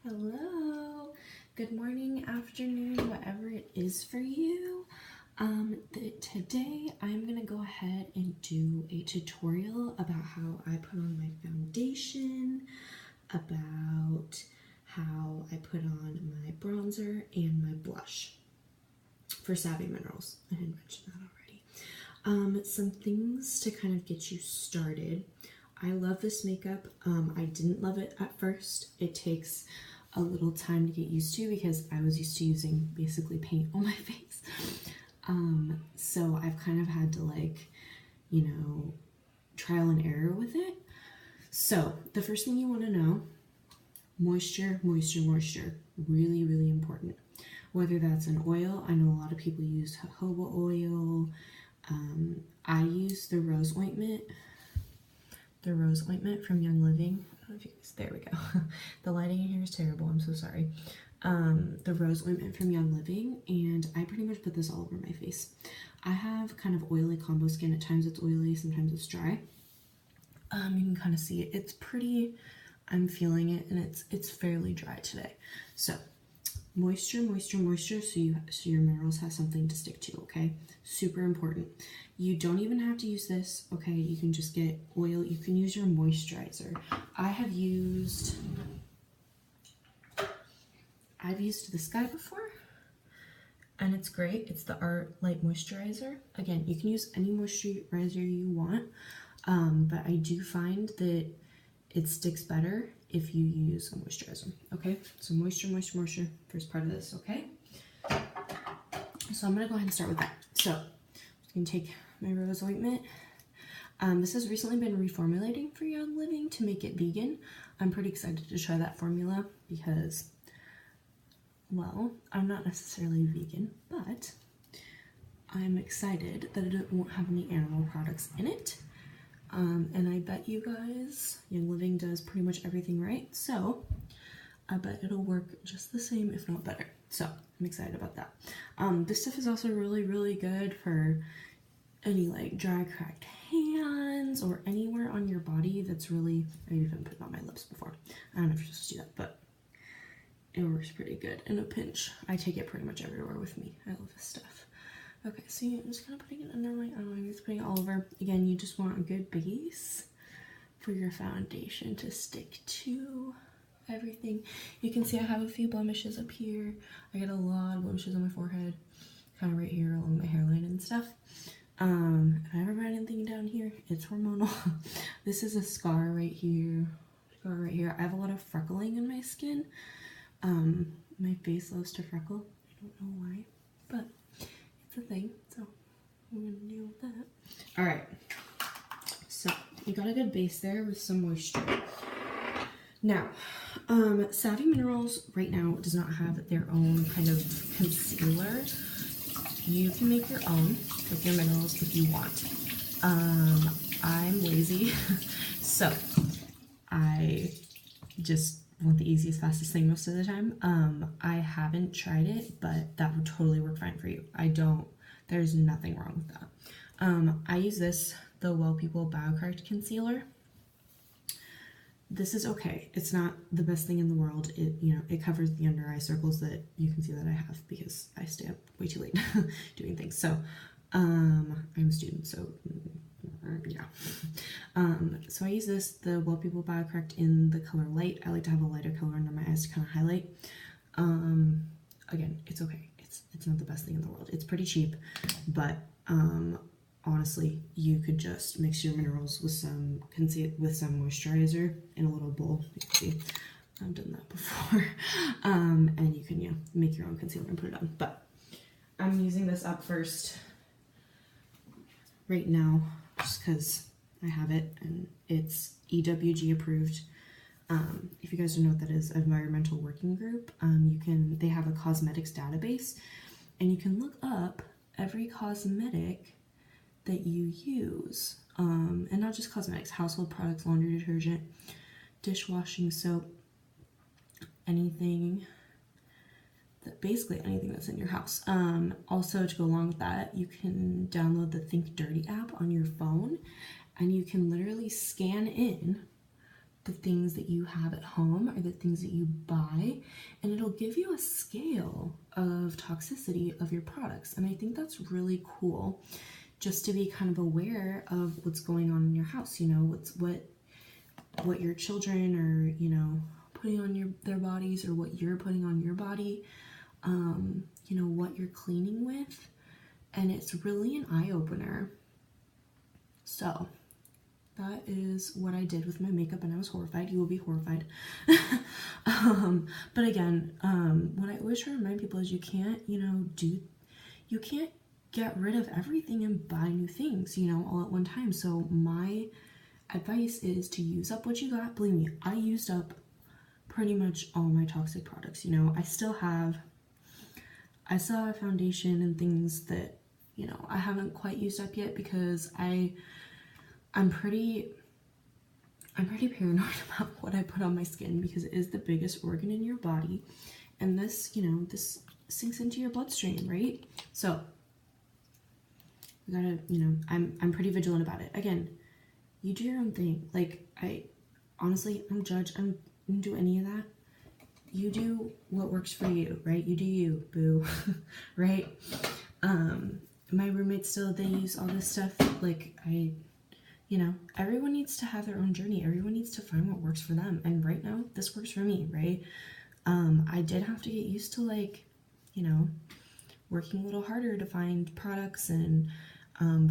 Hello, good morning, afternoon, whatever it is for you. Today I'm gonna go ahead and do a tutorial about how I put on my foundation, about how I put on my bronzer and my blush for Savvy Minerals. I didn't mention that already. Some things to kind of get you started. I love this makeup. I didn't love it at first. It takes a little time to get used to because I was used to using basically paint on my face. So I've kind of had to trial and error with it. So the first thing you want to know, moisture, moisture, moisture. Really, really important. Whether that's an oil, I know a lot of people use jojoba oil. I use the rose ointment from Young Living. I don't know if you guys, there we go. The lighting in here is terrible, I'm so sorry. The rose ointment from Young Living, and I pretty much put this all over my face. I have kind of oily combo skin. At times it's oily, sometimes it's dry. You can kind of see it. It's pretty, I'm feeling it, and it's fairly dry today. So moisture, moisture, moisture, so your minerals have something to stick to, okay? Super important. You don't even have to use this, okay? You can just get oil. You can use your moisturizer. I've used this guy before, and it's great. It's the Art Light Moisturizer. Again, you can use any moisturizer you want, but I do find that it sticks better if you use a moisturizer, okay? So moisture, moisture, moisture, first part of this, okay? So I'm gonna go ahead and start with that. So I'm gonna take my rose ointment. This has recently been reformulating for Young Living to make it vegan. I'm pretty excited to try that formula because, well, I'm not necessarily vegan, but I'm excited that it won't have any animal products in it. And I bet you guys, Young Living does pretty much everything right, so I bet it'll work just the same, if not better. So I'm excited about that. This stuff is also really, really good for any like dry, cracked hands or anywhere on your body that's really, I've even put it on my lips before. I don't know if you're supposed to do that, but it works pretty good in a pinch. I take it pretty much everywhere with me. I love this stuff. Okay, so I'm just kind of putting it under my eye. I'm just putting it all over. Again, you just want a good base for your foundation to stick to everything. You can see I have a few blemishes up here. I get a lot of blemishes on my forehead, kind of right here along my hairline and stuff. If I ever write anything down here, it's hormonal. This is a scar right here. I have a lot of freckling in my skin. My face loves to freckle. I don't know why, but it's a thing, so I'm gonna deal with that. All right, so you got a good base there with some moisture. Now, Savvy Minerals right now does not have their own kind of concealer. You can make your own with your minerals if you want. I'm lazy, so I just want the easiest, fastest thing most of the time. I haven't tried it, but that would totally work fine for you. There's nothing wrong with that. I use this, the Well People BioCorrect Concealer. This is okay. It's not the best thing in the world. It covers the under eye circles that you can see that I have because I stay up way too late doing things. So, I'm a student, so yeah. So I use this, the Well People BioCorrect in the color Light. I like to have a lighter color under my eyes to kind of highlight. Again, it's okay. It's not the best thing in the world. It's pretty cheap, but honestly, you could just mix your minerals with some moisturizer in a little bowl. You can see I've done that before. And you can make your own concealer and put it on. But I'm using this up first right now just because I have it and it's EWG approved. If you guys don't know what that is, Environmental Working Group, they have a cosmetics database, and you can look up every cosmetic that you use, and not just cosmetics, household products, laundry detergent, dishwashing soap, basically anything that's in your house. Also, to go along with that, you can download the Think Dirty app on your phone, and you can literally scan in the things that you have at home or the things that you buy, and it'll give you a scale of toxicity of your products. And I think that's really cool, just to be kind of aware of what's going on in your house, you know, what your children are, you know, putting on their bodies, or what you're putting on your body, you know, what you're cleaning with. And it's really an eye-opener. So that is what I did with my makeup, and I was horrified. You will be horrified. But again, what I always try to remind people is you can't, you know, you can't get rid of everything and buy new things, you know, all at one time. So my advice is to use up what you got. Believe me, I used up pretty much all my toxic products. You know, I still have foundation and things that, you know, I haven't quite used up yet, because I'm pretty paranoid about what I put on my skin, because it is the biggest organ in your body, and this, you know, this sinks into your bloodstream, right? So you gotta, you know, I'm pretty vigilant about it. Again, you do your own thing. Like, I honestly, I'm judge. I don't do any of that. You do what works for you, right? You do you, boo. Right? My roommates still, they use all this stuff. Like, you know, everyone needs to have their own journey. Everyone needs to find what works for them. And right now, this works for me, right? I did have to get used to, like, you know, working a little harder to find products, and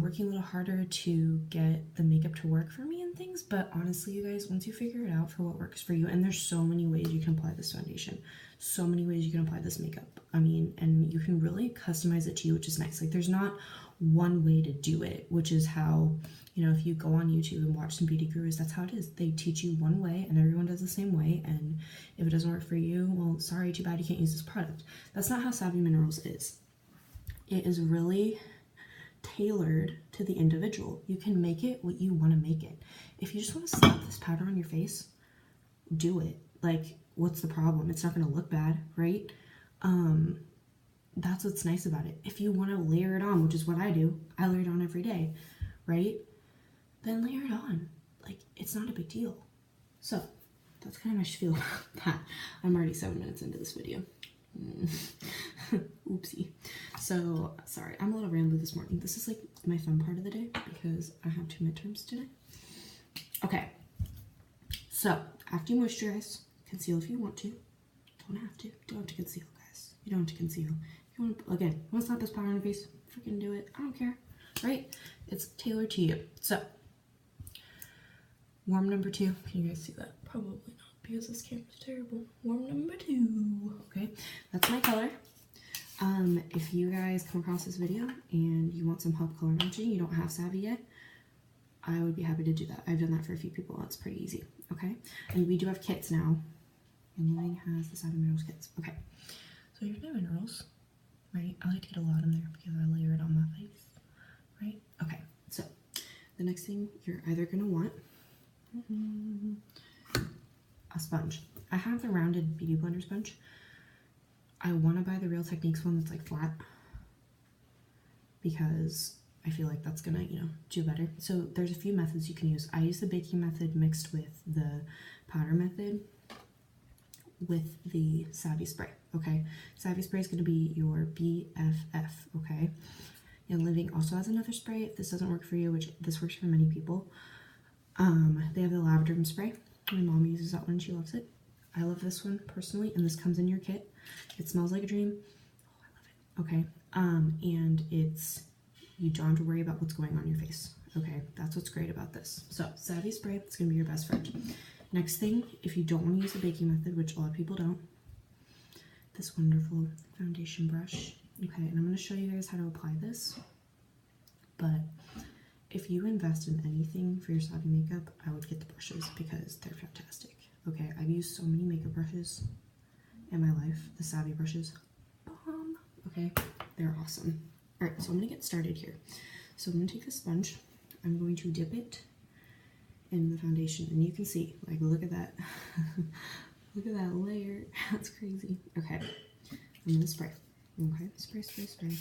working a little harder to get the makeup to work for me and things. But honestly, you guys, once you figure it out for what works for you, and there's so many ways you can apply this foundation, so many ways you can apply this makeup. I mean, and you can really customize it to you, which is nice. Like, there's not one way to do it, which is how, you know, if you go on YouTube and watch some beauty gurus, that's how it is. They teach you one way, and everyone does the same way. And if it doesn't work for you, well, sorry, too bad, you can't use this product. That's not how Savvy Minerals is. It is really tailored to the individual. You can make it what you want to make it. If you just want to slap this powder on your face, do it. Like, what's the problem? It's not going to look bad, right? That's what's nice about it. If you want to layer it on, which is what I do, I layer it on every day, right? Then layer it on. Like, it's not a big deal. So that's kind of my spiel about that. I'm already 7 minutes into this video. Oopsie. So sorry, I'm a little rambly this morning. This is like my fun part of the day, because I have 2 midterms today. Okay, so after you moisturize, conceal if you want to. Don't have to conceal, guys. You don't have to conceal. If you want to, again, you want to slap this powder on your face, freaking do it. I don't care, right? It's tailored to you. So warm number 2. Can you guys see that? Probably not, because this camera's terrible. Warm number 2. Okay, that's my color. If you guys come across this video and you want some help color matching, you don't have Savvy yet, I would be happy to do that. I've done that for a few people. That's pretty easy. Okay, and we do have kits now. And Living has the Savvy Minerals kits. Okay, so here's my minerals, right? I like to get a lot in there because I layer it on my face, right? Okay, so the next thing you're either gonna want a sponge. I have the rounded Beauty Blender sponge. I want to buy the Real Techniques one that's like flat, because I feel like that's gonna, you know, do better. So there's a few methods you can use. I use the baking method mixed with the powder method with the Savvy spray. Okay, Savvy spray is going to be your BFF. Okay, and Living also has another spray if this doesn't work for you, which this works for many people. They have the lavender spray. My mom uses that one, she loves it. I love this one personally, and this comes in your kit. It smells like a dream. Oh, I love it. Okay, and you don't have to worry about what's going on your face. Okay, that's what's great about this. So Savvy spray, that's gonna be your best friend. Next thing, if you don't want to use the baking method, which a lot of people don't, this wonderful foundation brush. Okay, and I'm going to show you guys how to apply this. But if you invest in anything for your Savvy makeup, I would get the brushes, because they're fantastic. Okay, I've used so many makeup brushes in my life. The Savvy brushes, bomb. Okay, they're awesome. All right, so I'm going to get started here. So I'm going to take the sponge. I'm going to dip it in the foundation, and you can see, like, look at that. Look at that layer. That's crazy. Okay, I'm gonna spray. Okay, spray, spray, spray.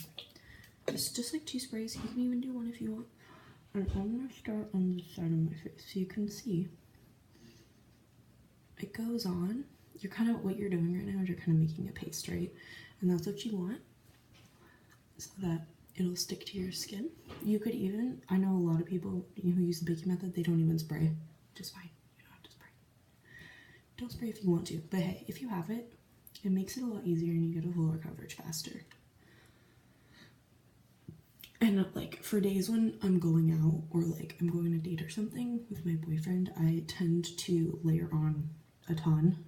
Just like 2 sprays. You can even do 1 if you want. And I'm gonna start on the side of my face so you can see it goes on. You're kind of, what you're doing right now is you're kind of making a paste, right? And that's what you want, so that it'll stick to your skin. You could even, I know a lot of people who use the baking method, they don't even spray, which is fine. You don't have to spray. Don't spray if you want to, but hey, if you have it, it makes it a lot easier and you get a fuller coverage faster. And like for days when I'm going out or like I'm going on a date or something with my boyfriend, I tend to layer on a ton.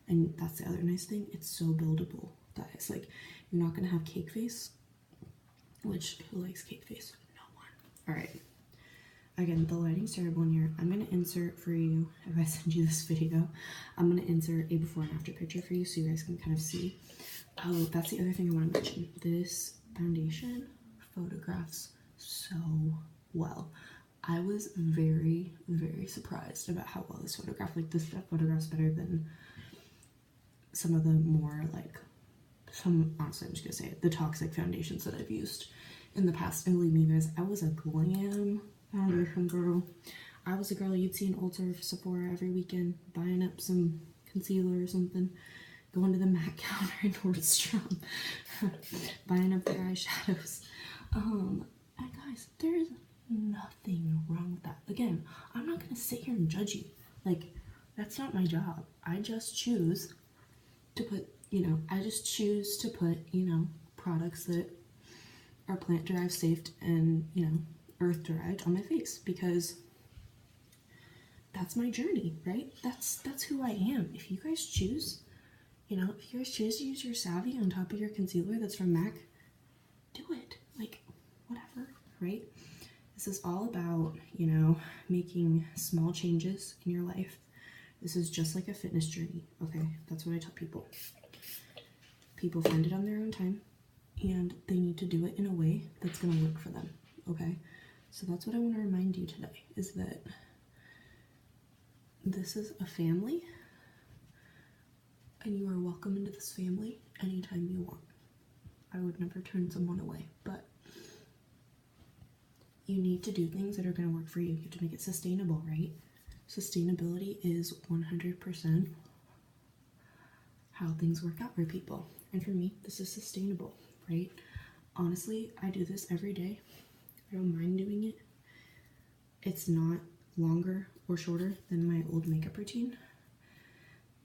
And that's the other nice thing, it's so buildable that it's like, you're not gonna have cake face, which, who likes cake face? No one. All right. Again, the lighting's terrible in here. I'm gonna insert for you, if I send you this video, I'm gonna insert a before and after picture for you so you guys can kind of see. Oh, that's the other thing I wanna mention. This foundation photographs so well. I was very, very surprised about how well this photographed. Like, this stuff photographs better than some of the more, like, honestly, I'm just gonna say it, the toxic foundations that I've used in the past. And believe me, guys, I was a glam foundation girl. I was a girl you'd see in Ulta or Sephora every weekend, buying up some concealer or something, going to the MAC counter in Nordstrom, buying up their eyeshadows. And guys, there's nothing wrong with that. Again, I'm not gonna sit here and judge you. Like, that's not my job. I just choose to put, I just choose to put, products that are plant derived, safe, and, earth derived on my face, because that's my journey, right? That's who I am. If you guys choose, if you guys choose to use your Savvy on top of your concealer that's from MAC, do it. Like, whatever, right? This is all about, making small changes in your life. This is just like a fitness journey, okay? That's what I tell people. People find it on their own time, and they need to do it in a way that's going to work for them, okay? So that's what I want to remind you today, is that this is a family, and you are welcome into this family anytime you want. I would never turn someone away, but you need to do things that are going to work for you. You have to make it sustainable, right? Sustainability is 100% how things work out for people. And for me, this is sustainable, right? Honestly, I do this every day. I don't mind doing it. It's not longer or shorter than my old makeup routine.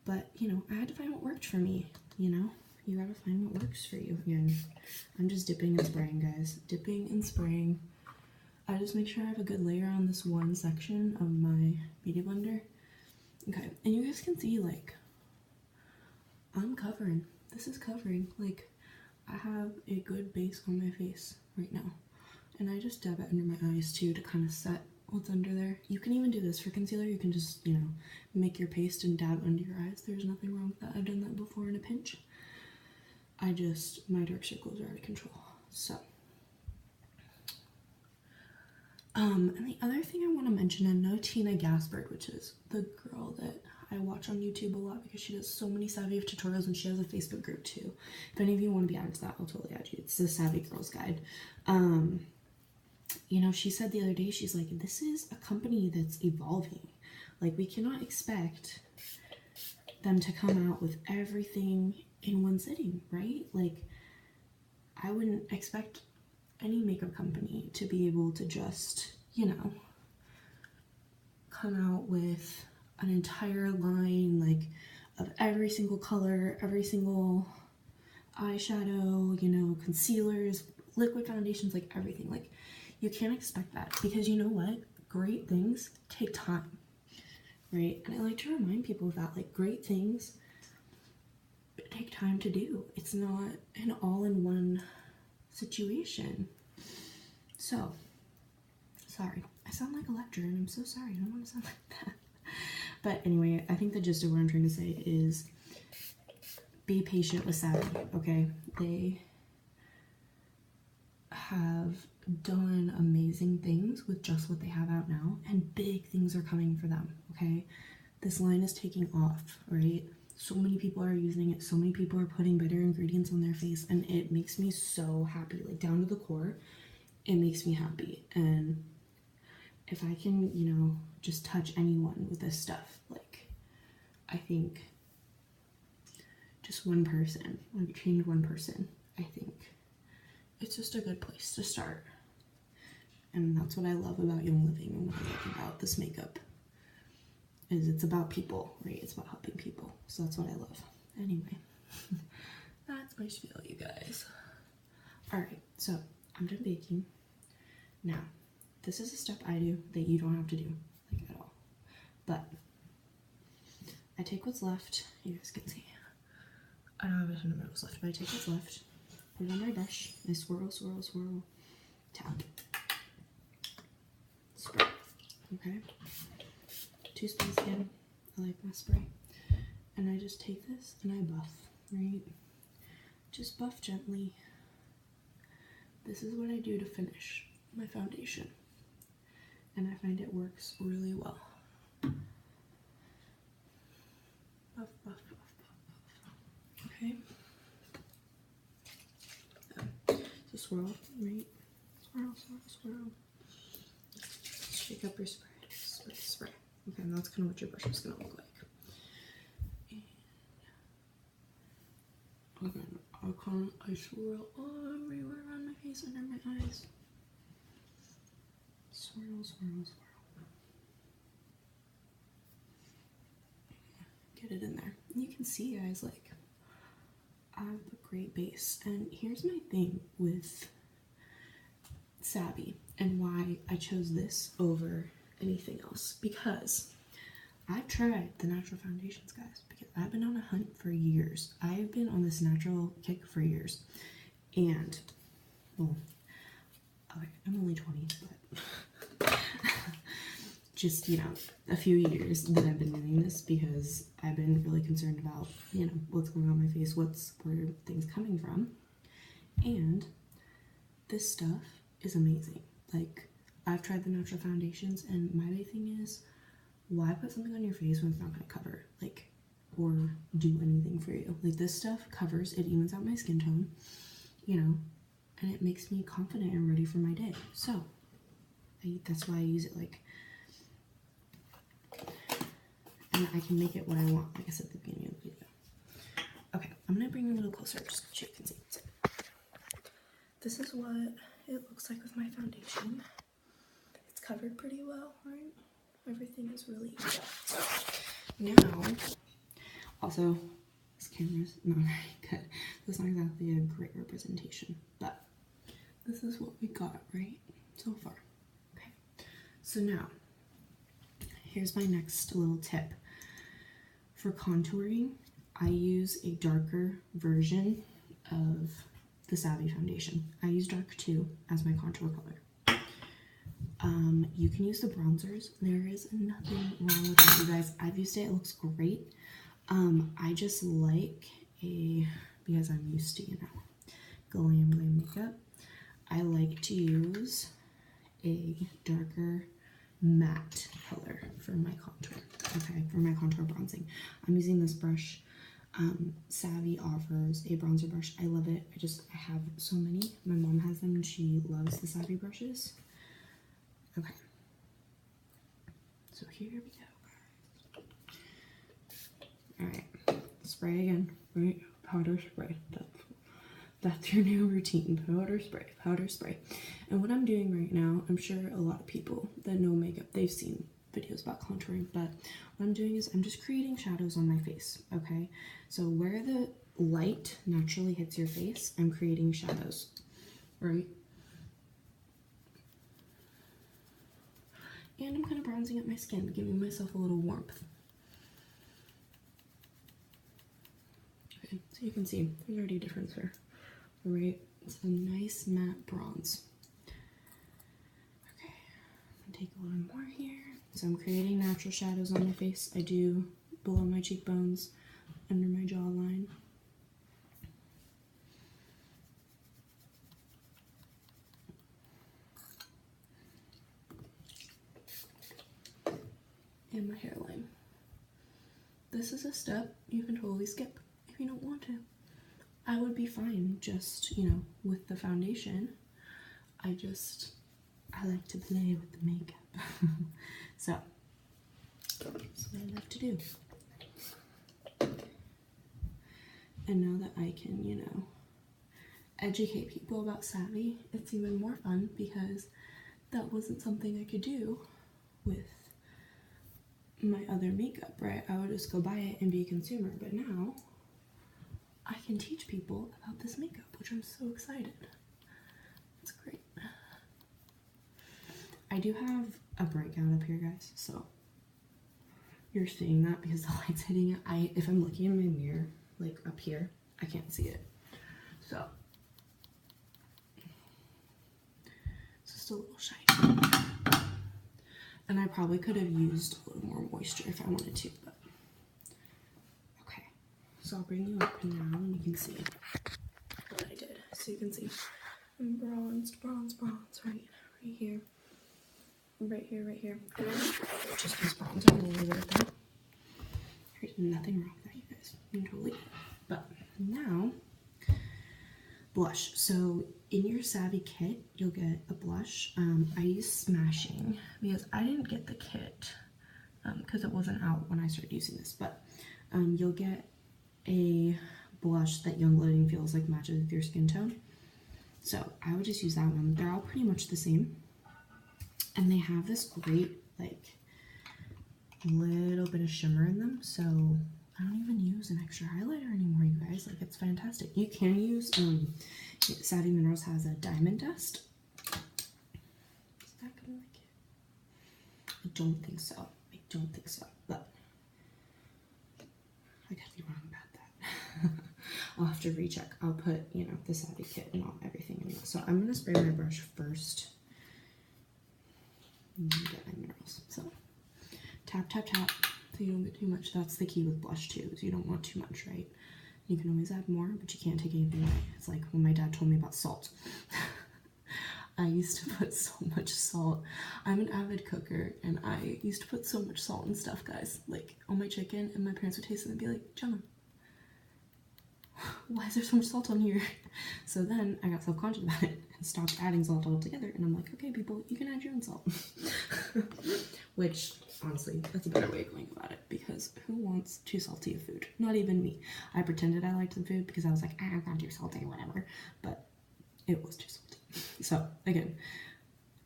But, I had to find what worked for me, You gotta find what works for you. Again, I'm just dipping and spraying, guys. Dipping and spraying. I just make sure I have a good layer on this one section of my beauty blender. Okay, and you guys can see, like, I'm covering. This is covering. Like, I have a good base on my face right now. And I just dab it under my eyes, too, to kind of set what's under there. You can even do this for concealer. You can just, make your paste and dab under your eyes. There's nothing wrong with that. I've done that before in a pinch. My dark circles are out of control. So, and the other thing I want to mention, I know Tina Gaspard, which is the girl that I watch on YouTube a lot because she does so many Savvy tutorials, and she has a Facebook group too. If any of you want to be added to that, I'll totally add you. It's the Savvy Girls Guide. She said the other day, she's like, this is a company that's evolving. Like, we cannot expect them to come out with everything in one sitting, right? Like, I wouldn't expect any makeup company to be able to just, come out with an entire line, like, of every single color, every single eyeshadow, concealers, liquid foundations, like, everything. Like, you can't expect that, because you know what? Great things take time, right? And I like to remind people of that, like, great things take time to do. It's not an all-in-one situation. So, sorry. I sound like a lecturer, and I'm so sorry. I don't want to sound like that. But anyway, I think the gist of what I'm trying to say is be patient with Savvy, okay? They have done amazing things with just what they have out now, and big things are coming for them, okay? This line is taking off, right? So many people are using it. So many people are putting better ingredients on their face, and it makes me so happy, like, down to the core. It makes me happy. And if I can, just touch anyone with this stuff, like, I think just one person, like change one person, I think it's just a good place to start. And that's what I love about Young Living and what I love about this makeup is it's about people, right? It's about helping people. So that's what I love. Anyway, that's my spiel, you guys. All right, so I'm done baking. Now, this is a step I do that you don't have to do, like at all. But I take what's left. You guys can see. I don't have a ton of what's left, but I take what's left, put it on my brush, I swirl, swirl, swirl, tap, spray. Okay. 2 sprays again. I like my spray. And I just take this and I buff, right? Just buff gently. This is what I do to finish my foundation. And I find it works really well. Buff, buff, buff, buff, buff. Okay. So swirl, right? Swirl, swirl, swirl. Shake up your spray, spray, spray. Okay, and that's kind of what your brush is going to look like. And again, I swirl everywhere around my face, under my eyes. Swirl, swirl, swirl. Get it in there. And you can see, guys, like, I have a great base. And here's my thing with Savvy and why I chose this over anything else. Because I've tried the natural foundations, guys, because I've been on a hunt for years. I've been on this natural kick for years. And, well, okay, I'm only 20, but just, you know, a few years that I've been doing this because I've been really concerned about, you know, what's going on my face, where things coming from. And this stuff is amazing. Like, I've tried the natural foundations, and my big thing is, why put something on your face when it's not going to cover, like, or do anything for you? Like, this stuff covers, it evens out my skin tone, you know, and it makes me confident and ready for my day. So, that's why I use it, like, and I can make it what I want, like I said at the beginning of the video. Okay, I'm going to bring it a little closer just so you can see. So, this is what it looks like with my foundation. It's covered pretty well, right? Everything is really good. Now, also, this camera's not very good. That's not exactly a great representation, but this is what we got, right? So far. Okay, so now, here's my next little tip. For contouring, I use a darker version of the Savvy foundation. I use dark 2 as my contour color. You can use the bronzers. There is nothing wrong with it, you guys. I've used it. It looks great. I just like because I'm used to, you know, glam makeup, I like to use a darker matte color for my contour. Okay, for my contour bronzing. I'm using this brush. Savvy offers a bronzer brush. I love it. I have so many. My mom has them and she loves the Savvy brushes. Okay. So here we go. Alright. Spray again. Right? Powder spray. That's your new routine. Powder spray. Powder spray. And what I'm doing right now, I'm sure a lot of people that know makeup, they've seen videos about contouring, but what I'm doing is I'm just creating shadows on my face, okay? So where the light naturally hits your face, I'm creating shadows, right? And I'm kind of bronzing up my skin, giving myself a little warmth. Okay, so you can see, there's already a difference here, right? It's a nice matte bronze. Okay, I'm gonna take a little more here. So I'm creating natural shadows on my face. I do below my cheekbones, under my jawline. And my hairline. This is a step you can totally skip if you don't want to. I would be fine just, you know, with the foundation. I like to play with the makeup. So, that's what I love to do. And now that I can, you know, educate people about Savvy, it's even more fun because that wasn't something I could do with my other makeup, right? I would just go buy it and be a consumer, but now I can teach people about this makeup, which I'm so excited. It's great. I do have a breakout up here, guys, so you're seeing that because the light's hitting it. If I'm looking in my mirror, like up here, I can't see it. So it's just a little shiny. And I probably could have used a little more moisture if I wanted to, but okay. So I'll bring you up now and you can see what I did. So you can see I'm bronzed, right here. Right here, right here. And I just use bronzer and leave it at that. There's nothing wrong with that, you guys. You can totally. But now, blush. So in your Savvy kit, you'll get a blush. I use Smashing because I didn't get the kit because it wasn't out when I started using this. But you'll get a blush that Young Living feels like matches with your skin tone. So I would just use that one. They're all pretty much the same. And they have this great, like, little bit of shimmer in them. So I don't even use an extra highlighter anymore, you guys. Like, it's fantastic. You can use, Savvy Minerals has a diamond dust. Is that gonna like it? I don't think so. I don't think so. But I could be wrong about that. I'll have to recheck. I'll put, you know, the Savvy kit and everything in it. So I'm gonna spray my brush first. Get my minerals. So tap, tap, tap, so you don't get too much. That's the key with blush too, is you don't want too much, right? You can always add more, but you can't take anything away. It's like when my dad told me about salt. I used to put so much salt. I'm an avid cooker, and I used to put so much salt and stuff, guys, like on my chicken, and my parents would taste it and be like, Jenna, why is there so much salt on here? So then I got self-conscious about it and stopped adding salt altogether, and I'm like, okay, people, you can add your own salt. Which, honestly, that's a better way of going about it, because who wants too salty of food? Not even me. I pretended I liked the food because I was like, I'm not too salty, whatever, but it was too salty. So, again,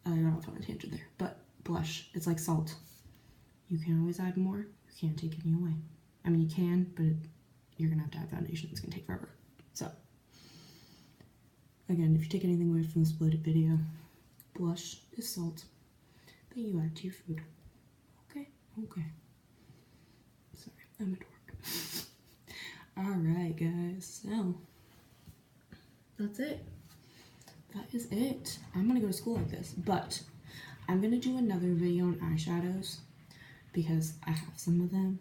I got off on a tangent there, but blush, it's like salt. You can always add more, you can't take any away. I mean, you can, but you're gonna have to add foundation. It's gonna take forever. So, again, if you take anything away from this bloated video, blush is salt that you add to your food. Okay? Okay. Sorry, I'm at work. Alright, guys. So, that's it. That is it. I'm gonna go to school like this, but I'm gonna do another video on eyeshadows because I have some of them.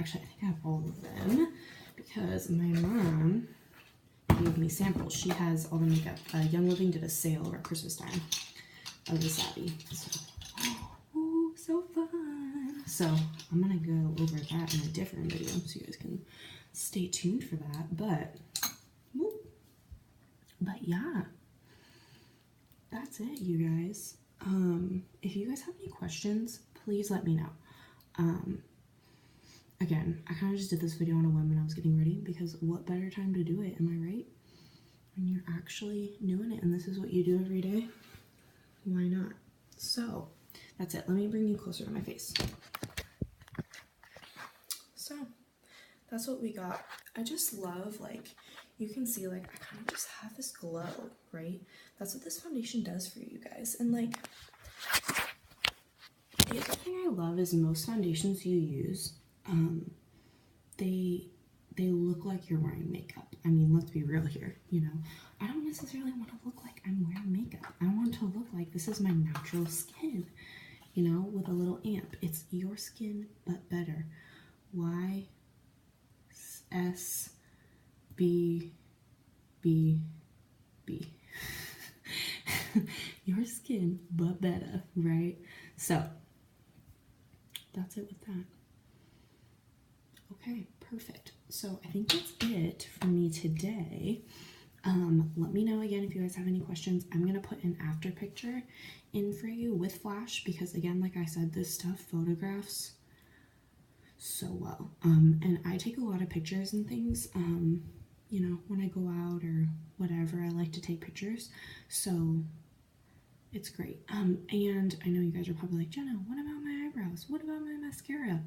Actually, I think I have all of them because my mom gave me samples. She has all the makeup. Young Living did a sale around Christmas time of the Savvy. So, oh, so fun. So I'm gonna go over that in a different video so you guys can stay tuned for that. But yeah, that's it, you guys. If you guys have any questions, please let me know. Again, I kind of just did this video on a whim when I was getting ready because what better time to do it, am I right? When you're actually doing it and this is what you do every day, why not? So, that's it. Let me bring you closer to my face. So, that's what we got. I just love, like, you can see, like, I kind of just have this glow, right? That's what this foundation does for you guys. And, like, the other thing I love is most foundations you use, they look like you're wearing makeup. I mean, let's be real here, you know. I don't necessarily want to look like I'm wearing makeup. I want to look like this is my natural skin, you know, with a little amp. It's your skin, but better. YSBBB. Your skin, but better, right? So, that's it with that. Okay, perfect. So I think that's it for me today. Let me know again if you guys have any questions. I'm gonna put an after picture in for you with flash because again, like I said, this stuff photographs so well. And I take a lot of pictures and things you know, when I go out or whatever, I like to take pictures. So it's great. And I know you guys are probably like, Jenna, what about my eyebrows? What about my mascara?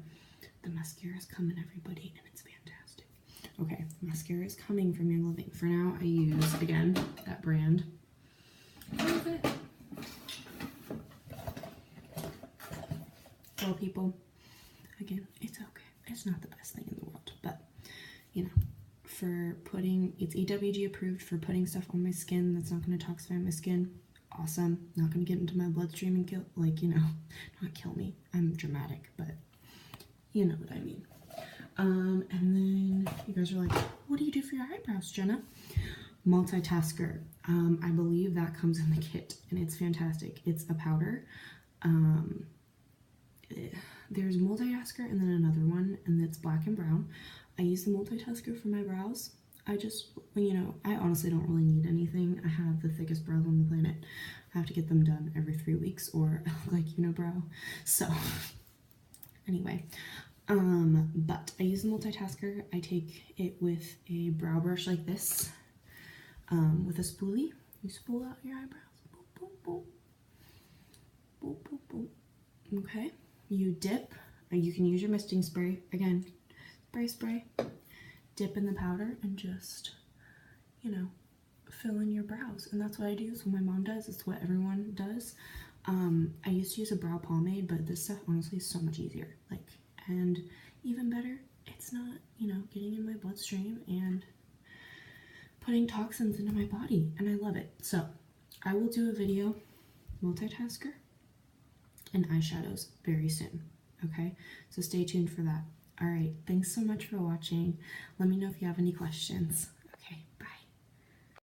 The mascara is coming, everybody, and it's fantastic. Okay, mascara is coming from Young Living. For now, I use, again, that brand. Well, people, again, it's okay. It's not the best thing in the world, but, you know, for putting, it's EWG approved for putting stuff on my skin that's not going to toxify my skin. Awesome. Not going to get into my bloodstream and kill, like, you know, not kill me. I'm dramatic, but you know what I mean. And then you guys are like, what do you do for your eyebrows, Jenna? Multitasker. I believe that comes in the kit, and it's fantastic. It's a powder. There's multitasker and then another one, and it's black and brown. I use the multitasker for my brows. I just, you know, I honestly don't really need anything. I have the thickest brows on the planet. I have to get them done every 3 weeks or I look like unibrow. So anyway, but I use the multitasker. I take it with a brow brush like this, with a spoolie. You spool out your eyebrows. Boop, boop, boop. Boop, boop, boop. Okay. You dip. You can use your misting spray. Again, spray. Dip in the powder and just, you know, fill in your brows. And that's what I do. It's what my mom does. It's what everyone does. I used to use a brow pomade, but this stuff honestly is so much easier. Like, and even better, it's not, you know, getting in my bloodstream and putting toxins into my body, and I love it. So I will do a video, multitasker and eyeshadows, very soon. Okay, so stay tuned for that. All right, thanks so much for watching. Let me know if you have any questions.